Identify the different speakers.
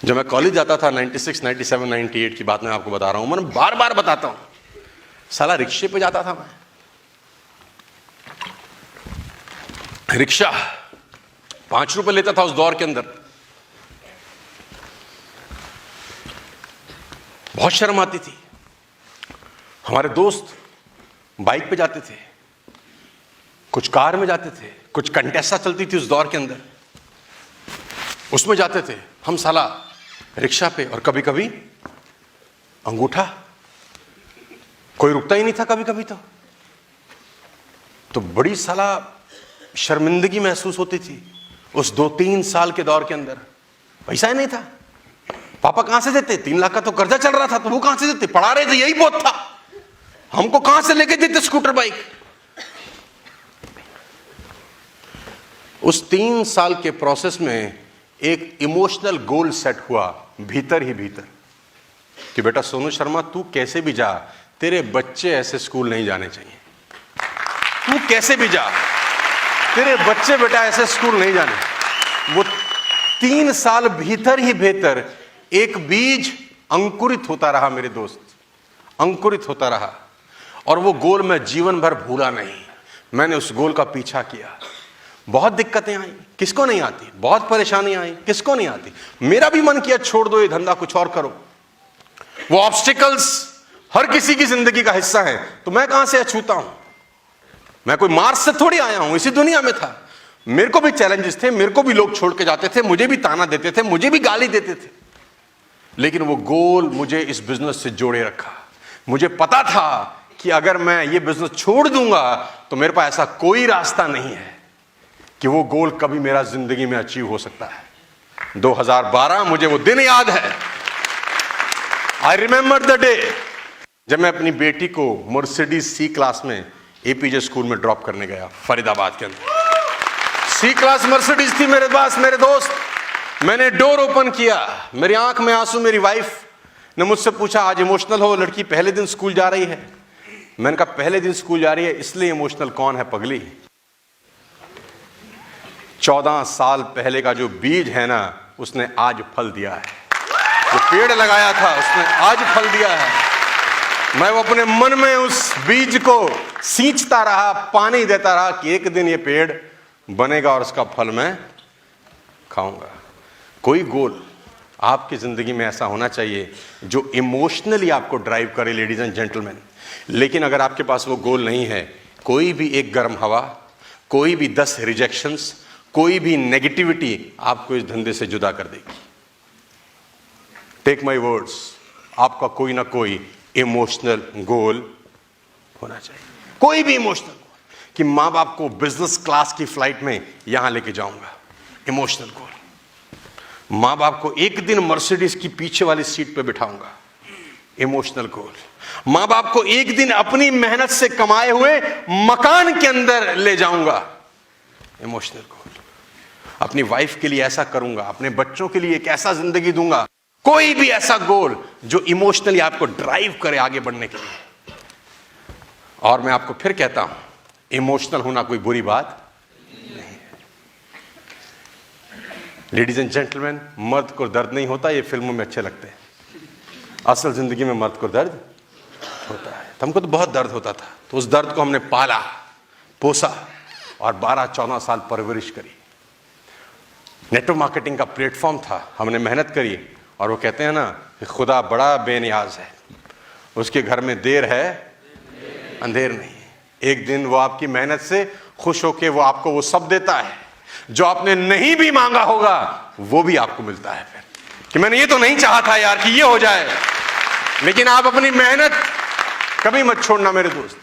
Speaker 1: जब मैं कॉलेज जाता था 96, 97, 98 की बात मैं आपको बता रहा हूं, मैं बार बार बताता हूं, साला रिक्शे पे जाता था मैं। रिक्शा 5 रुपए लेता था उस दौर के अंदर। बहुत शर्म आती थी। हमारे दोस्त बाइक पे जाते थे, कुछ कार में जाते थे, कुछ कंटेसा चलती थी उस दौर के अंदर, उसमें जाते थे। हम साला रिक्शा पे, और कभी कभी अंगूठा, कोई रुकता ही नहीं था कभी कभी। तो बड़ी साला शर्मिंदगी महसूस होती थी उस 2-3 साल के दौर के अंदर। पैसा ही नहीं था, पापा कहां से देते? 3 लाख का तो कर्जा चल रहा था, तो वो कहां से देते? पढ़ा रहे थे, यही बहुत था। हमको कहां से लेके देते स्कूटर बाइक? उस 3 साल के प्रोसेस में एक इमोशनल गोल सेट हुआ भीतर ही भीतर कि बेटा सोनू शर्मा, तू कैसे भी जा, तेरे बच्चे ऐसे स्कूल नहीं जाने चाहिए। तू कैसे भी जा, तेरे बच्चे बेटा ऐसे स्कूल नहीं जाने। वो 3 साल भीतर ही भीतर एक बीज अंकुरित होता रहा मेरे दोस्त, अंकुरित होता रहा। और वो गोल मैं जीवन भर भूला नहीं। मैंने उस गोल का पीछा किया। बहुत दिक्कतें आई, किसको नहीं आती? बहुत परेशानी आई, किसको नहीं आती? मेरा भी मन किया छोड़ दो ये धंधा, कुछ और करो। वो ऑब्स्टिकल्स हर किसी की जिंदगी का हिस्सा है, तो मैं कहां से अछूता हूं? मैं कोई मार्स से थोड़ी आया हूं, इसी दुनिया में था। मेरे को भी चैलेंजेस थे, मेरे को भी लोग छोड़ के जाते थे, मुझे भी ताना देते थे, मुझे भी गाली देते थे। लेकिन वो गोल मुझे इस बिजनेस से जोड़े रखा। मुझे पता था कि अगर मैं ये बिजनेस छोड़ दूंगा तो मेरे पास ऐसा कोई रास्ता नहीं है कि वो गोल कभी मेरा जिंदगी में अचीव हो सकता है। 2012 मुझे वो दिन याद है। आई रिमेंबर द डे जब मैं अपनी बेटी को मर्सिडीज सी क्लास में एपीजे स्कूल में ड्रॉप करने गया, फरीदाबाद के अंदर। सी क्लास मर्सिडीज थी मेरे पास, मेरे दोस्त। मैंने डोर ओपन किया, मेरी आंख में आंसू। मेरी वाइफ ने मुझसे पूछा, आज इमोशनल हो? लड़की पहले दिन स्कूल जा रही है। मैंने कहा, पहले दिन स्कूल जा रही है इसलिए इमोशनल कौन है पगली? 14 साल पहले का जो बीज है ना, उसने आज फल दिया है। जो पेड़ लगाया था उसने आज फल दिया है। मैं वो अपने मन में उस बीज को सींचता रहा, पानी देता रहा कि एक दिन ये पेड़ बनेगा और उसका फल मैं खाऊंगा। कोई गोल आपकी जिंदगी में ऐसा होना चाहिए जो इमोशनली आपको ड्राइव करे, लेडीज एंड जेंटलमैन। लेकिन अगर आपके पास वो गोल नहीं है, कोई भी एक गर्म हवा, कोई भी 10 रिजेक्शंस, कोई भी नेगेटिविटी आपको इस धंधे से जुदा कर देगी। टेक माय वर्ड्स, आपका कोई ना कोई इमोशनल गोल होना चाहिए। कोई भी इमोशनल गोल कि मां बाप को बिजनेस क्लास की फ्लाइट में यहां लेके जाऊंगा, इमोशनल गोल। मां बाप को एक दिन मर्सिडीज की पीछे वाली सीट पे बिठाऊंगा, इमोशनल गोल। मां बाप को एक दिन अपनी मेहनत से कमाए हुए मकान के अंदर ले जाऊंगा, इमोशनल गोल। अपनी वाइफ के लिए ऐसा करूंगा, अपने बच्चों के लिए एक ऐसा जिंदगी दूंगा। कोई भी ऐसा गोल जो इमोशनली आपको ड्राइव करे आगे बढ़ने के लिए। और मैं आपको फिर कहता हूं, इमोशनल होना कोई बुरी बात नहीं है। लेडीज एंड जेंटलमैन, मर्द को दर्द नहीं होता, ये फिल्मों में अच्छे लगते हैं। असल जिंदगी में मर्द को दर्द होता है। हमको तो बहुत दर्द होता था, तो उस दर्द को हमने पाला, पोसा और 12-14 साल परवरिश करी। नेटवर्क मार्केटिंग का प्लेटफॉर्म था, हमने मेहनत करी। और वो कहते हैं ना कि खुदा बड़ा बेनियाज है, उसके घर में देर है अंधेर नहीं। एक दिन वो आपकी मेहनत से खुश होके वो आपको वो सब देता है जो आपने नहीं भी मांगा होगा, वो भी आपको मिलता है फिर कि मैंने ये तो नहीं चाहा था यार कि ये हो जाए। लेकिन आप अपनी मेहनत कभी मत छोड़ना मेरे दोस्त।